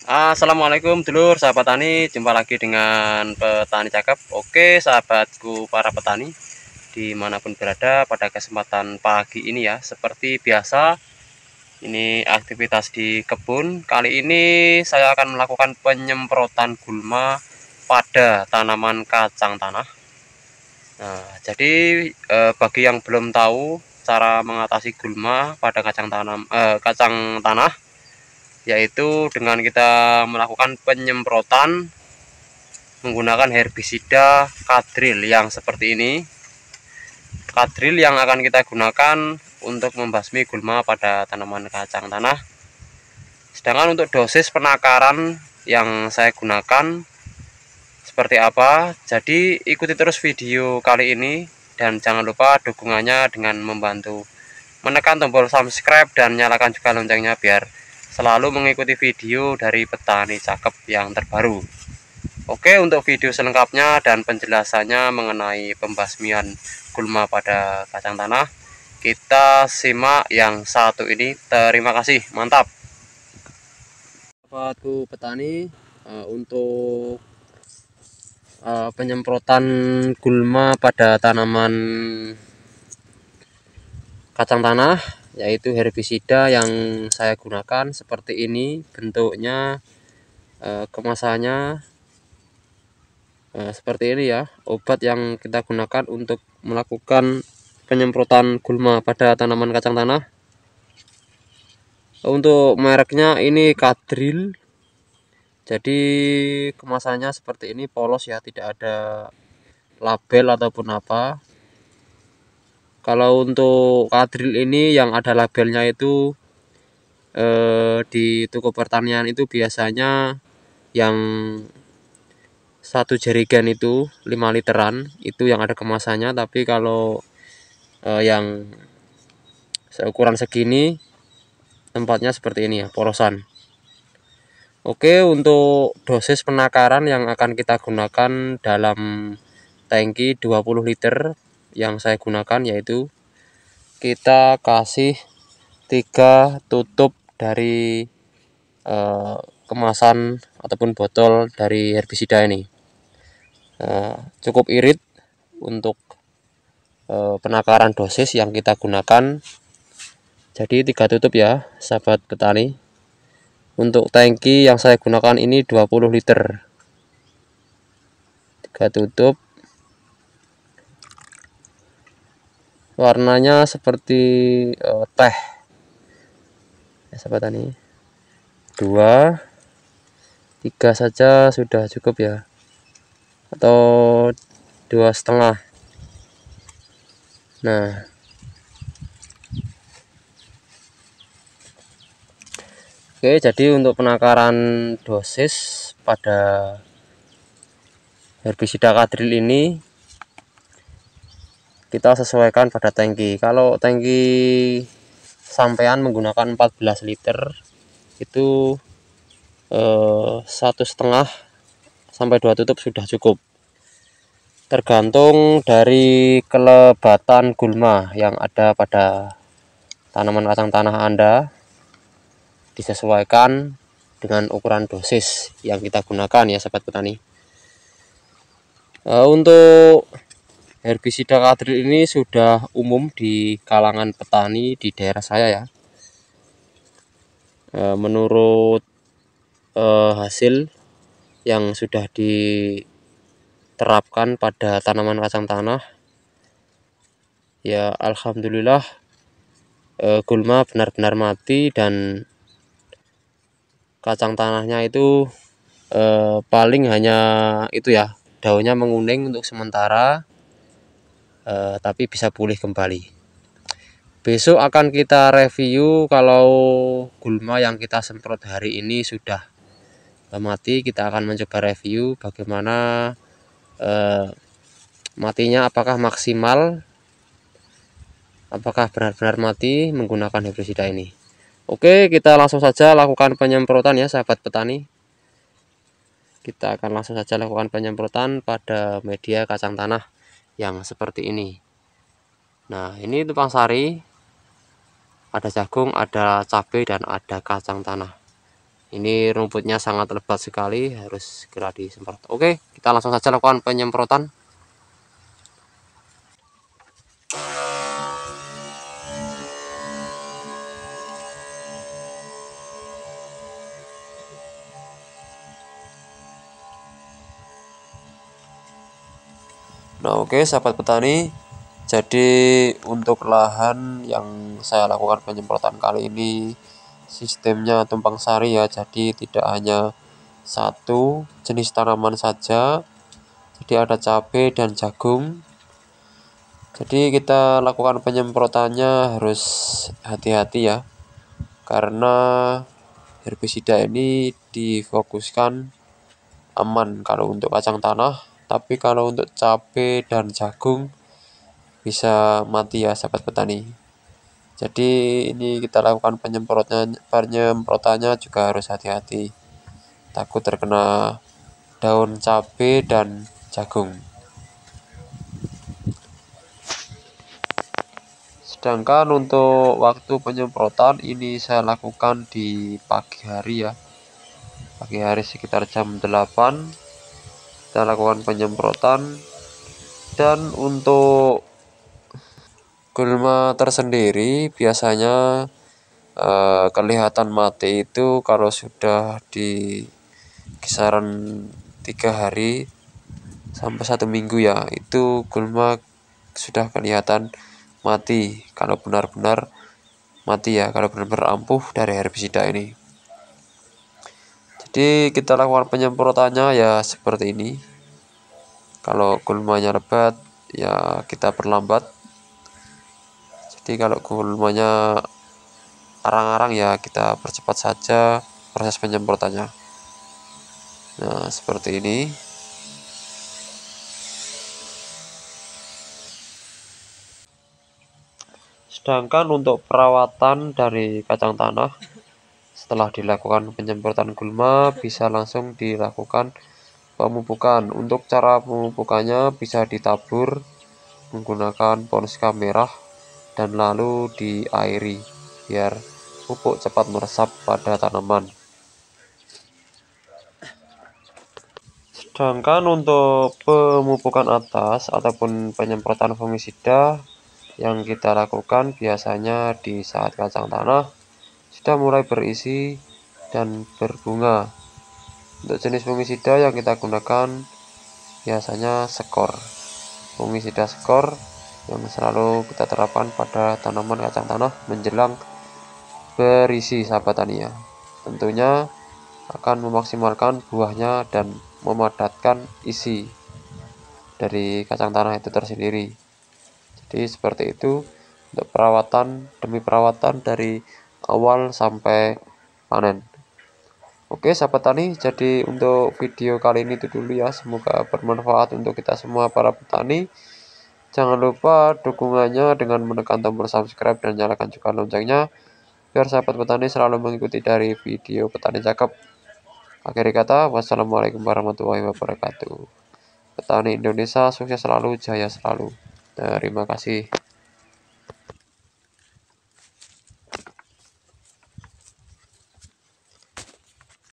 Assalamualaikum dulur sahabat tani, jumpa lagi dengan petani cakep. Oke sahabatku para petani dimanapun berada, pada kesempatan pagi ini ya, seperti biasa ini aktivitas di kebun. Kali ini saya akan melakukan penyemprotan gulma pada tanaman kacang tanah. Nah, jadi bagi yang belum tahu cara mengatasi gulma pada kacang tanah, yaitu dengan kita melakukan penyemprotan menggunakan herbisida kadril yang seperti ini. Kadril yang akan kita gunakan untuk membasmi gulma pada tanaman kacang tanah. Sedangkan untuk dosis penakaran yang saya gunakan seperti apa, jadi ikuti terus video kali ini dan jangan lupa dukungannya dengan membantu menekan tombol subscribe dan nyalakan juga loncengnya biar selalu mengikuti video dari petani cakep yang terbaru. Oke, untuk video selengkapnya dan penjelasannya mengenai pembasmian gulma pada kacang tanah, kita simak yang satu ini. Terima kasih, mantap. Sahabatku petani, untuk penyemprotan gulma pada tanaman kacang tanah, yaitu herbisida yang saya gunakan seperti ini bentuknya. Kemasannya seperti ini ya, obat yang kita gunakan untuk melakukan penyemprotan gulma pada tanaman kacang tanah. Untuk mereknya ini Kadril. Jadi kemasannya seperti ini, polos ya, tidak ada label ataupun apa. Kalau untuk Kadril ini yang ada labelnya itu di toko pertanian itu biasanya yang satu jerigen itu 5 literan itu yang ada kemasannya, tapi kalau yang seukuran segini tempatnya seperti ini ya, polosan. Oke, untuk dosis penakaran yang akan kita gunakan dalam tangki 20 liter yang saya gunakan, yaitu kita kasih 3 tutup dari kemasan ataupun botol dari herbisida ini. Cukup irit untuk penakaran dosis yang kita gunakan. Jadi 3 tutup ya sahabat petani. Untuk tangki yang saya gunakan ini 20 liter. 3 tutup. Warnanya seperti teh ya sahabat tani. 2, 3 saja sudah cukup ya, atau 2,5. Nah, oke, jadi untuk penakaran dosis pada herbisida Kadril ini kita sesuaikan pada tangki. Kalau tangki sampean menggunakan 14 liter itu 1,5 sampai 2 tutup sudah cukup, tergantung dari kelebatan gulma yang ada pada tanaman kacang tanah Anda. Disesuaikan dengan ukuran dosis yang kita gunakan ya sahabat petani. Untuk herbisida Kadril ini sudah umum di kalangan petani di daerah saya ya. Menurut hasil yang sudah diterapkan pada tanaman kacang tanah, ya alhamdulillah gulma benar-benar mati dan kacang tanahnya itu paling hanya itu ya, daunnya menguning untuk sementara, tapi bisa pulih kembali. Besok akan kita review kalau gulma yang kita semprot hari ini sudah mati. Kita akan mencoba review bagaimana matinya, apakah maksimal, apakah benar-benar mati menggunakan herbisida ini. Oke, kita langsung saja lakukan penyemprotan ya sahabat petani. Kita akan langsung saja lakukan penyemprotan pada media kacang tanah yang seperti ini. Nah, ini tumpang sari, ada jagung, ada cabai, dan ada kacang tanah. Ini rumputnya sangat lebat sekali, harus segera disemprot. Oke, kita langsung saja lakukan penyemprotan. Nah, oke sahabat petani, jadi untuk lahan yang saya lakukan penyemprotan kali ini sistemnya tumpang sari ya, jadi tidak hanya satu jenis tanaman saja, jadi ada cabai dan jagung. Jadi kita lakukan penyemprotannya harus hati-hati ya, karena herbisida ini difokuskan aman kalau untuk kacang tanah, tapi kalau untuk cabai dan jagung bisa mati ya sahabat petani. Jadi ini kita lakukan penyemprotannya juga harus hati-hati, takut terkena daun cabai dan jagung. Sedangkan untuk waktu penyemprotan ini saya lakukan di pagi hari ya, pagi hari sekitar jam 8 kita lakukan penyemprotan. Dan untuk gulma tersendiri biasanya kelihatan mati itu kalau sudah di kisaran 3 hari sampai 1 minggu ya, itu gulma sudah kelihatan mati kalau benar-benar mati ya, kalau benar-benar ampuh dari herbisida ini. Jadi kita lakukan penyemprotannya ya seperti ini. Kalau gulmanya lebat ya kita perlambat. Jadi kalau gulmanya arang-arang ya kita percepat saja proses penyemprotannya. Nah, seperti ini. Sedangkan untuk perawatan dari kacang tanah setelah dilakukan penyemprotan gulma bisa langsung dilakukan pemupukan. Untuk cara pemupukannya bisa ditabur menggunakan ponska merah dan lalu diairi biar pupuk cepat meresap pada tanaman. Sedangkan untuk pemupukan atas ataupun penyemprotan fungisida yang kita lakukan biasanya di saat kacang tanah sudah mulai berisi dan berbunga. Untuk jenis fungisida yang kita gunakan biasanya skor. Fungisida skor yang selalu kita terapkan pada tanaman kacang tanah menjelang berisi sahabat tani ya. Tentunya akan memaksimalkan buahnya dan memadatkan isi dari kacang tanah itu tersendiri. Jadi seperti itu untuk perawatan demi perawatan dari awal sampai panen. Oke sahabat tani, jadi untuk video kali ini itu dulu ya, semoga bermanfaat untuk kita semua para petani. Jangan lupa dukungannya dengan menekan tombol subscribe dan nyalakan juga loncengnya biar sahabat petani selalu mengikuti dari video petani cakep. Akhir kata, wassalamualaikum warahmatullahi wabarakatuh. Petani Indonesia sukses selalu, jaya selalu. Terima kasih.